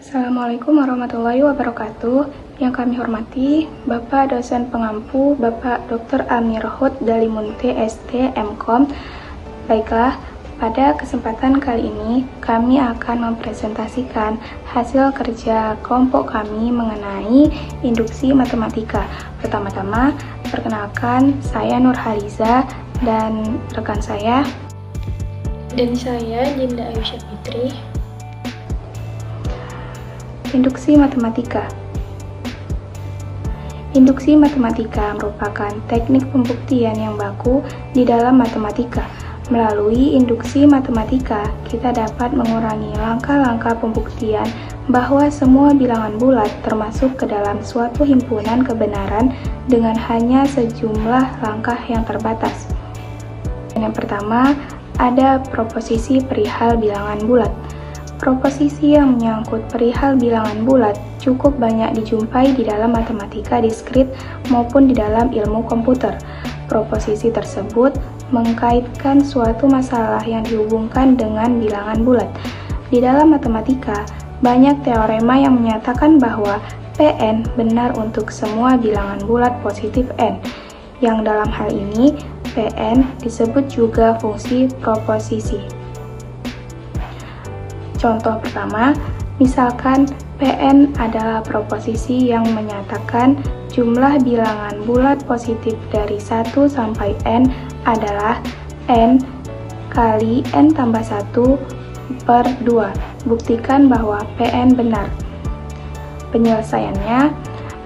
Assalamualaikum warahmatullahi wabarakatuh. Yang kami hormati Bapak dosen pengampu Bapak Dr. Amir Hud Dalimunte ST MKom. Baiklah, pada kesempatan kali ini kami akan mempresentasikan hasil kerja kelompok kami mengenai induksi matematika. Pertama-tama, perkenalkan, saya Nurhaliza dan rekan saya. Dan saya Dinda Aisyah Fitri. Induksi matematika. Induksi matematika merupakan teknik pembuktian yang baku di dalam matematika. Melalui induksi matematika, kita dapat mengurangi langkah-langkah pembuktian bahwa semua bilangan bulat termasuk ke dalam suatu himpunan kebenaran dengan hanya sejumlah langkah yang terbatas. Yang pertama, ada proposisi perihal bilangan bulat. Proposisi yang menyangkut perihal bilangan bulat cukup banyak dijumpai di dalam matematika diskrit maupun di dalam ilmu komputer. Proposisi tersebut mengkaitkan suatu masalah yang dihubungkan dengan bilangan bulat. Di dalam matematika, banyak teorema yang menyatakan bahwa Pn benar untuk semua bilangan bulat positif n, yang dalam hal ini Pn disebut juga fungsi proposisi. Contoh pertama, misalkan Pn adalah proposisi yang menyatakan jumlah bilangan bulat positif dari 1 sampai n adalah n kali n tambah 1 per 2. Buktikan bahwa Pn benar. Penyelesaiannya,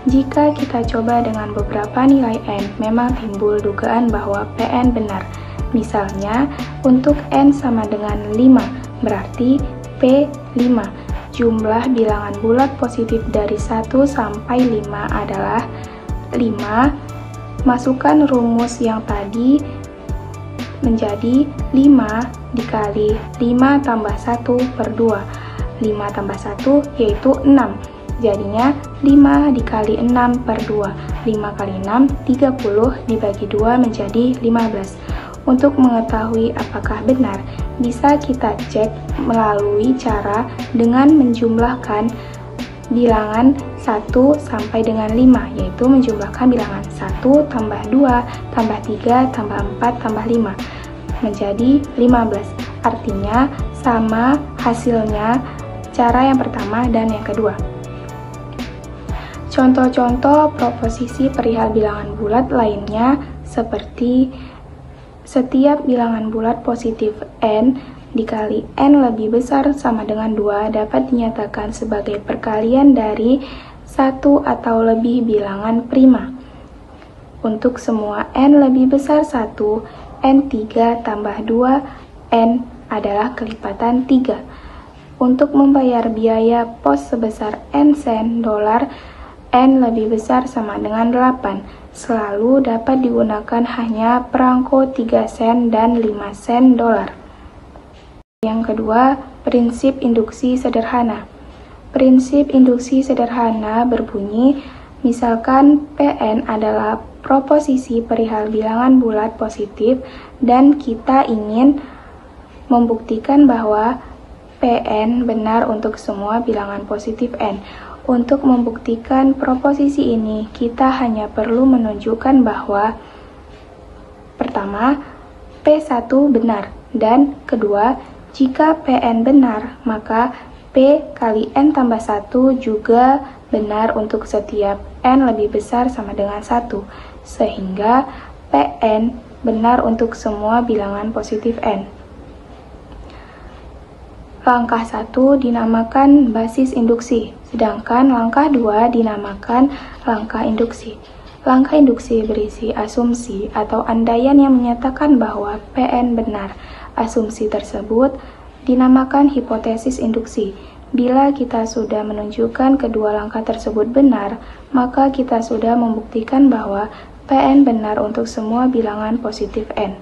jika kita coba dengan beberapa nilai n, memang timbul dugaan bahwa Pn benar. Misalnya, untuk n sama dengan 5, berarti P5. Jumlah bilangan bulat positif dari 1 sampai 5 adalah 5. Masukkan rumus yang tadi menjadi 5 dikali 5 tambah 1 per 2. 5 tambah 1 yaitu 6. Jadinya 5 dikali 6 per 2. 5 kali 6, 30 dibagi 2 menjadi 15. Untuk mengetahui apakah benar, bisa kita cek melalui cara dengan menjumlahkan bilangan 1 sampai dengan 5, yaitu menjumlahkan bilangan 1 tambah 2 tambah 3 tambah 4 tambah 5 menjadi 15. Artinya sama hasilnya cara yang pertama dan yang kedua. Contoh-contoh proposisi perihal bilangan bulat lainnya seperti setiap bilangan bulat positif n dikali n lebih besar sama dengan 2 dapat dinyatakan sebagai perkalian dari 1 atau lebih bilangan prima. Untuk semua n lebih besar 1, n3 tambah 2, n adalah kelipatan 3. Untuk membayar biaya pos sebesar n sen dolar, n lebih besar sama dengan 8. Selalu dapat digunakan hanya perangko 3 sen dan 5 sen dolar. Yang kedua, prinsip induksi sederhana. Prinsip induksi sederhana berbunyi, misalkan Pn adalah proposisi perihal bilangan bulat positif dan kita ingin membuktikan bahwa Pn benar untuk semua bilangan positif n. Untuk membuktikan proposisi ini, kita hanya perlu menunjukkan bahwa pertama, P1 benar, dan kedua, jika Pn benar, maka P kali n tambah 1 juga benar untuk setiap n lebih besar sama dengan 1, sehingga Pn benar untuk semua bilangan positif n. Langkah 1 dinamakan basis induksi, sedangkan langkah 2 dinamakan langkah induksi. Langkah induksi berisi asumsi atau andaian yang menyatakan bahwa Pn benar. Asumsi tersebut dinamakan hipotesis induksi. Bila kita sudah menunjukkan kedua langkah tersebut benar, maka kita sudah membuktikan bahwa Pn benar untuk semua bilangan positif n.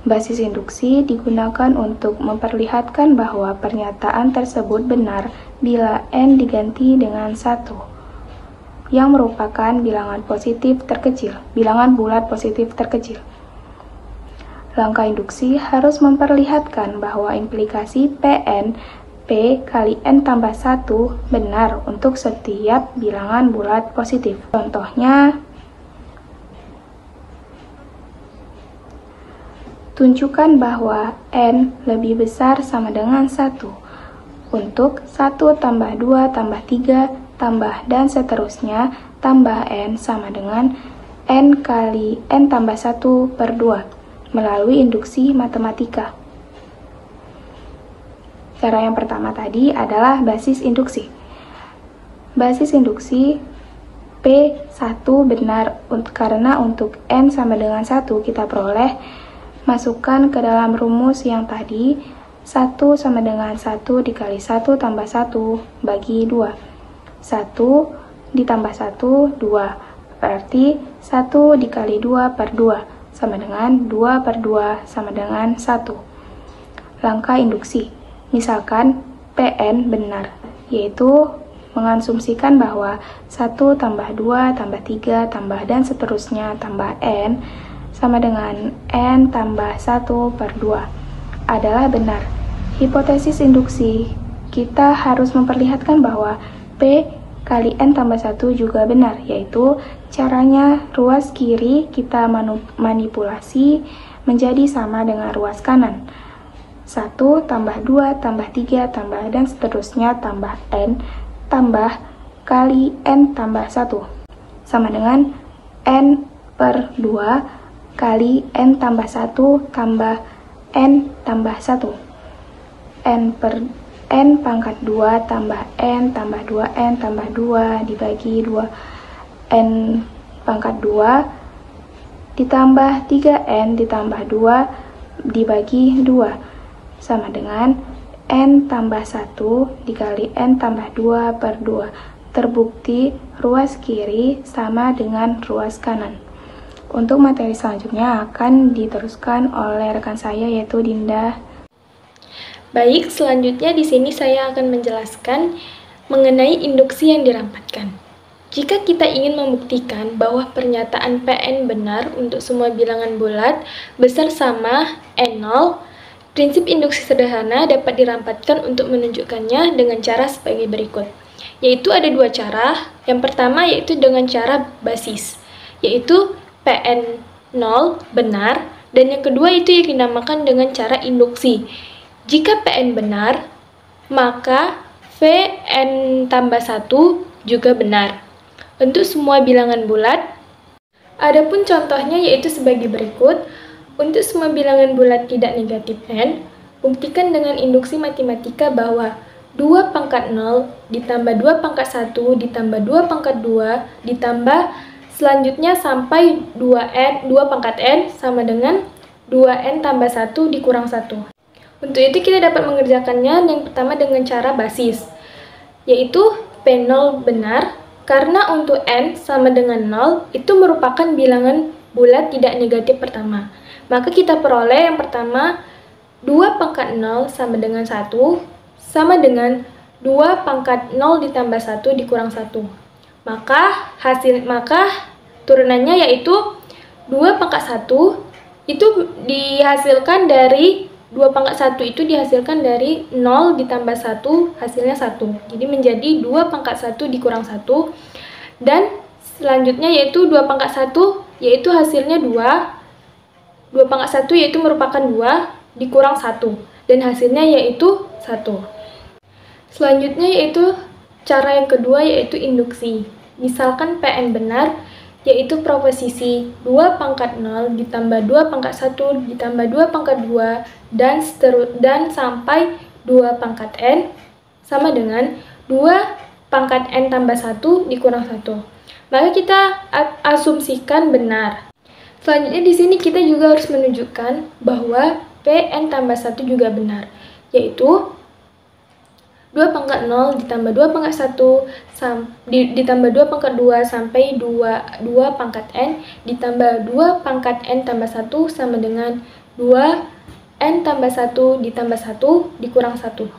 Basis induksi digunakan untuk memperlihatkan bahwa pernyataan tersebut benar bila n diganti dengan 1, yang merupakan bilangan positif terkecil, bilangan bulat positif terkecil. Langkah induksi harus memperlihatkan bahwa implikasi Pn P kali N tambah 1 benar untuk setiap bilangan bulat positif. Contohnya, tunjukkan bahwa N lebih besar sama dengan 1 untuk 1 tambah 2 tambah 3 tambah dan seterusnya tambah N sama dengan N kali N tambah 1 per 2 melalui induksi matematika. Cara yang pertama tadi adalah basis induksi. Basis induksi P1 benar karena untuk N sama dengan 1 kita peroleh masukkan ke dalam rumus yang tadi 1 sama dengan 1 dikali 1 tambah 1 bagi 2. 1 ditambah 1, 2. Berarti 1 dikali 2 per 2 sama dengan 2 per 2 sama dengan 1. Langkah induksi. Misalkan PN benar, yaitu mengasumsikan bahwa 1 tambah 2 tambah 3 tambah dan seterusnya tambah N sama dengan N tambah 1 per 2 adalah benar. Hipotesis induksi, kita harus memperlihatkan bahwa P kali N tambah 1 juga benar, yaitu caranya ruas kiri kita manipulasi menjadi sama dengan ruas kanan. 1 tambah 2 tambah 3 tambah dan seterusnya tambah N tambah kali N tambah 1 sama dengan N per 2 kali N tambah 1 tambah N tambah 1. N pangkat 2 tambah N tambah 2N tambah 2 dibagi 2. N pangkat 2 ditambah 3N ditambah 2 dibagi 2 sama dengan N tambah 1 dikali N tambah 2 per 2. Terbukti ruas kiri sama dengan ruas kanan. Untuk materi selanjutnya akan diteruskan oleh rekan saya yaitu Dinda. Baik, selanjutnya di sini saya akan menjelaskan mengenai induksi yang dirampatkan. Jika kita ingin membuktikan bahwa pernyataan PN benar untuk semua bilangan bulat besar sama N0, prinsip induksi sederhana dapat dirampatkan untuk menunjukkannya dengan cara sebagai berikut. Yaitu ada dua cara. Yang pertama yaitu dengan cara basis, yaitu PN0 benar, dan yang kedua itu yang dinamakan dengan cara induksi. Jika PN benar, maka Vn tambah 1 juga benar untuk semua bilangan bulat. Adapun contohnya yaitu sebagai berikut. Untuk semua bilangan bulat tidak negatif N, buktikan dengan induksi matematika bahwa 2 pangkat 0 ditambah 2 pangkat 1 ditambah 2 pangkat 2 ditambah selanjutnya sampai 2 pangkat N sama dengan 2N tambah 1 dikurang 1. Untuk itu kita dapat mengerjakannya yang pertama dengan cara basis, yaitu P0 benar, karena untuk N sama dengan 0 itu merupakan bilangan bulat tidak negatif pertama. Maka kita peroleh yang pertama 2 pangkat 0 sama dengan 1 sama dengan 2 pangkat 0 ditambah 1 dikurang 1. Maka turunannya yaitu 2 pangkat 1 itu dihasilkan dari 2 pangkat 1 itu dihasilkan dari 0 ditambah 1 hasilnya 1. Jadi menjadi 2 pangkat 1 dikurang 1. Dan selanjutnya yaitu 2 pangkat 1 yaitu hasilnya 2. 2 pangkat 1 yaitu merupakan 2 dikurang 1. Dan hasilnya yaitu 1. Selanjutnya yaitu cara yang kedua yaitu induksi. Misalkan PN benar, yaitu proposisi 2 pangkat 0 ditambah 2 pangkat 1 ditambah 2 pangkat 2 dan sampai 2 pangkat N sama dengan 2 pangkat N tambah 1 dikurang 1. Maka kita asumsikan benar. Selanjutnya di sini kita juga harus menunjukkan bahwa Pn tambah 1 juga benar, yaitu 2 pangkat 0 ditambah 2 pangkat 1 ditambah 2 pangkat 2 sampai 2 pangkat N ditambah 2 pangkat N tambah 1 sama dengan 2 N tambah 1 ditambah 1 dikurang 1.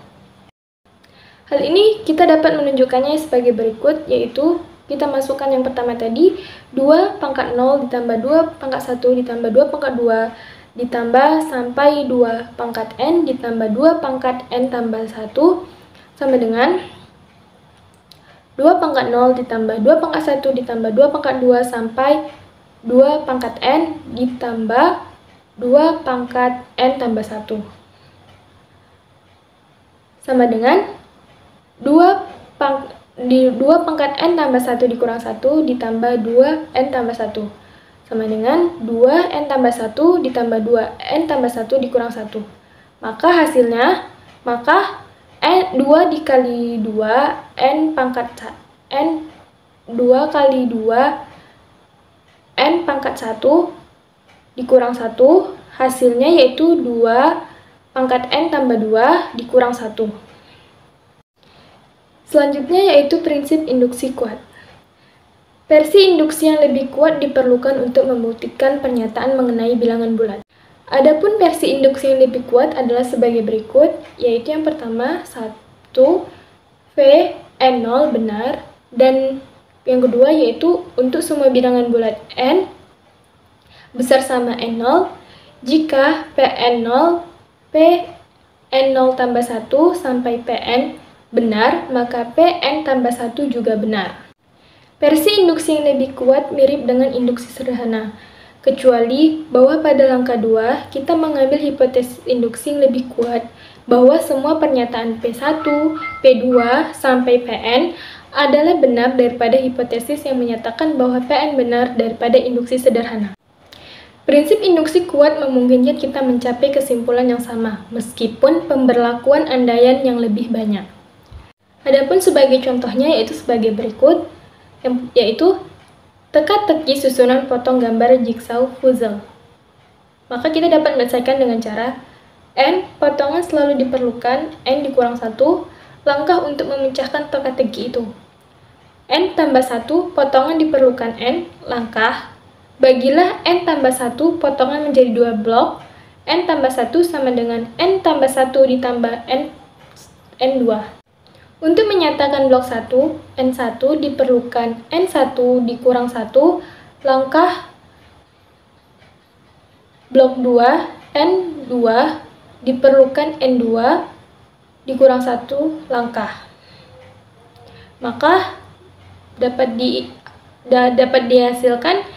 Hal ini kita dapat menunjukkannya sebagai berikut, yaitu kita masukkan yang pertama tadi 2 pangkat 0 ditambah 2 pangkat 1 ditambah 2 pangkat 2 ditambah sampai 2 pangkat N ditambah 2 pangkat N tambah 1 sama dengan 2 pangkat 0 ditambah 2 pangkat 1 ditambah 2 pangkat 2 sampai 2 pangkat n ditambah 2 pangkat n tambah 1. Sama dengan 2 pangkat n tambah 1 dikurang 1 ditambah 2 n tambah 1. Sama dengan 2 n tambah 1 ditambah 2 n tambah 1 dikurang 1. Maka hasilnya, 2 dikali 2 n pangkat n 2 kali 2 n pangkat 1 dikurang 1, hasilnya yaitu 2 pangkat n tambah 2 dikurang 1. Selanjutnya yaitu prinsip induksi kuat. Versi induksi yang lebih kuat diperlukan untuk membuktikan pernyataan mengenai bilangan bulat. Adapun versi induksi yang lebih kuat adalah sebagai berikut, yaitu yang pertama 1 V n0 benar, dan yang kedua yaitu untuk semua bilangan bulat n besar sama n0 jika Pn0 tambah 1 sampai Pn benar, maka Pn tambah 1 juga benar. Versi induksi yang lebih kuat mirip dengan induksi sederhana, kecuali bahwa pada langkah 2 kita mengambil hipotesis induksi yang lebih kuat bahwa semua pernyataan P1, P2, sampai Pn adalah benar daripada hipotesis yang menyatakan bahwa Pn benar daripada induksi sederhana. Prinsip induksi kuat memungkinkan kita mencapai kesimpulan yang sama, meskipun pemberlakuan andaian yang lebih banyak. Adapun sebagai contohnya yaitu sebagai berikut, yaitu teka-teki susunan potong gambar jigsaw puzzle. Maka kita dapat menyelesaikan dengan cara n potongan selalu diperlukan n dikurang 1 langkah untuk memecahkan teka-teki itu. N tambah 1 potongan diperlukan n langkah. Bagilah n tambah 1 potongan menjadi 2 blok. N tambah 1 sama dengan n tambah 1 ditambah n2. Untuk menyatakan blok 1, N1 diperlukan N1 dikurang 1 langkah. Blok 2, N2 diperlukan N2 dikurang 1 langkah. Maka dapat dihasilkan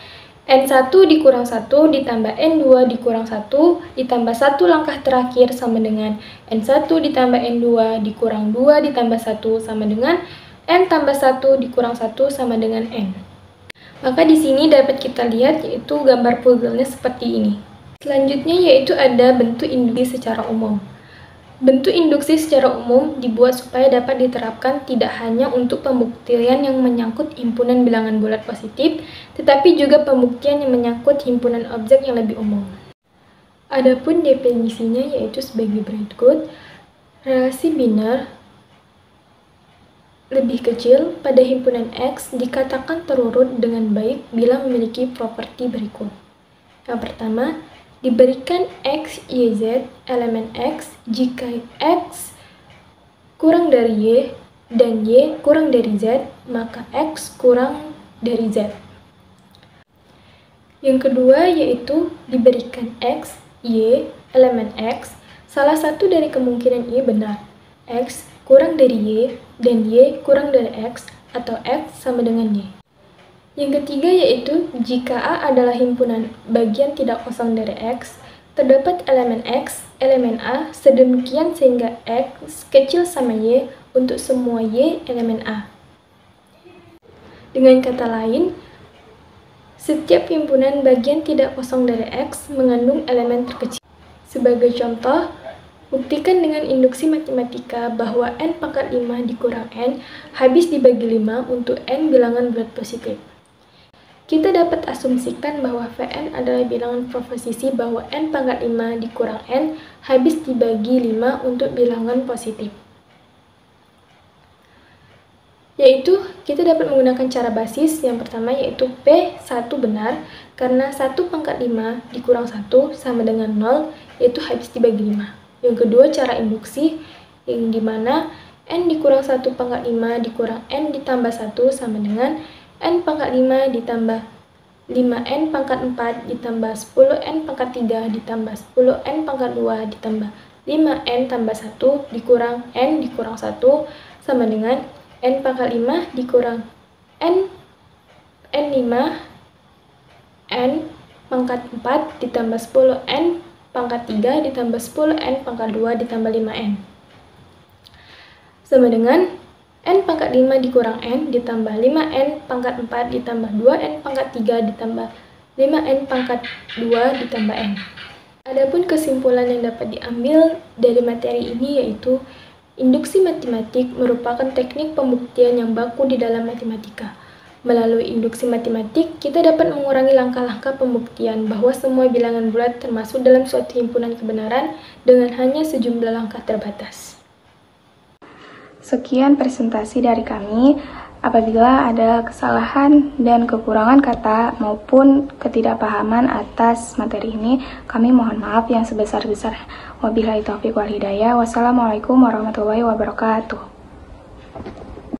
N1 dikurang 1 ditambah N2 dikurang 1 ditambah 1 langkah terakhir sama dengan N1 ditambah N2 dikurang 2 ditambah 1 sama dengan N tambah 1 dikurang 1 sama dengan N. Maka di sini dapat kita lihat yaitu gambar puzzle-nya seperti ini. Selanjutnya yaitu ada bentuk induksi secara umum. Bentuk induksi secara umum dibuat supaya dapat diterapkan tidak hanya untuk pembuktian yang menyangkut himpunan bilangan bulat positif, tetapi juga pembuktian yang menyangkut himpunan objek yang lebih umum. Adapun definisinya yaitu sebagai berikut, relasi biner lebih kecil pada himpunan X dikatakan terurut dengan baik bila memiliki properti berikut. Yang pertama, diberikan X, Y, Z, elemen X, jika X kurang dari Y dan Y kurang dari Z, maka X kurang dari Z. Yang kedua yaitu diberikan X, Y, elemen X, salah satu dari kemungkinan Y benar, X kurang dari Y dan Y kurang dari X atau X sama dengan Y. Yang ketiga yaitu jika A adalah himpunan bagian tidak kosong dari X, terdapat elemen X, elemen A, sedemikian sehingga X kecil sama Y untuk semua Y elemen A. Dengan kata lain, setiap himpunan bagian tidak kosong dari X mengandung elemen terkecil. Sebagai contoh, buktikan dengan induksi matematika bahwa n pangkat 5 dikurang n habis dibagi 5 untuk n bilangan bulat positif. Kita dapat asumsikan bahwa Vn adalah bilangan proposisi bahwa n pangkat 5 dikurang n habis dibagi 5 untuk bilangan positif. Yaitu, kita dapat menggunakan cara basis yang pertama yaitu P1 benar, karena 1 pangkat 5 dikurang 1 sama dengan 0, yaitu habis dibagi 5. Yang kedua, cara induksi, yang dimana n dikurang 1 pangkat 5 dikurang n ditambah 1 sama dengan n pangkat 5 ditambah 5n pangkat 4 ditambah 10n pangkat 3 ditambah 10n pangkat 2 ditambah 5n tambah 1 dikurang n dikurang 1 sama dengan n pangkat 5 dikurang n 5 n pangkat 4 ditambah 10 n pangkat 3 ditambah 10 n pangkat 2 ditambah 5n sama dengan n pangkat 5 dikurang n ditambah 5n pangkat 4 ditambah 2n pangkat 3 ditambah 5n pangkat 2 ditambah n. Adapun kesimpulan yang dapat diambil dari materi ini yaitu induksi matematik merupakan teknik pembuktian yang baku di dalam matematika. Melalui induksi matematik, kita dapat mengurangi langkah-langkah pembuktian bahwa semua bilangan bulat termasuk dalam suatu himpunan kebenaran dengan hanya sejumlah langkah terbatas. Sekian presentasi dari kami. Apabila ada kesalahan dan kekurangan kata maupun ketidakpahaman atas materi ini, kami mohon maaf yang sebesar-besarnya. Wabillahi taufiq wal hidayah. Wassalamualaikum warahmatullahi wabarakatuh.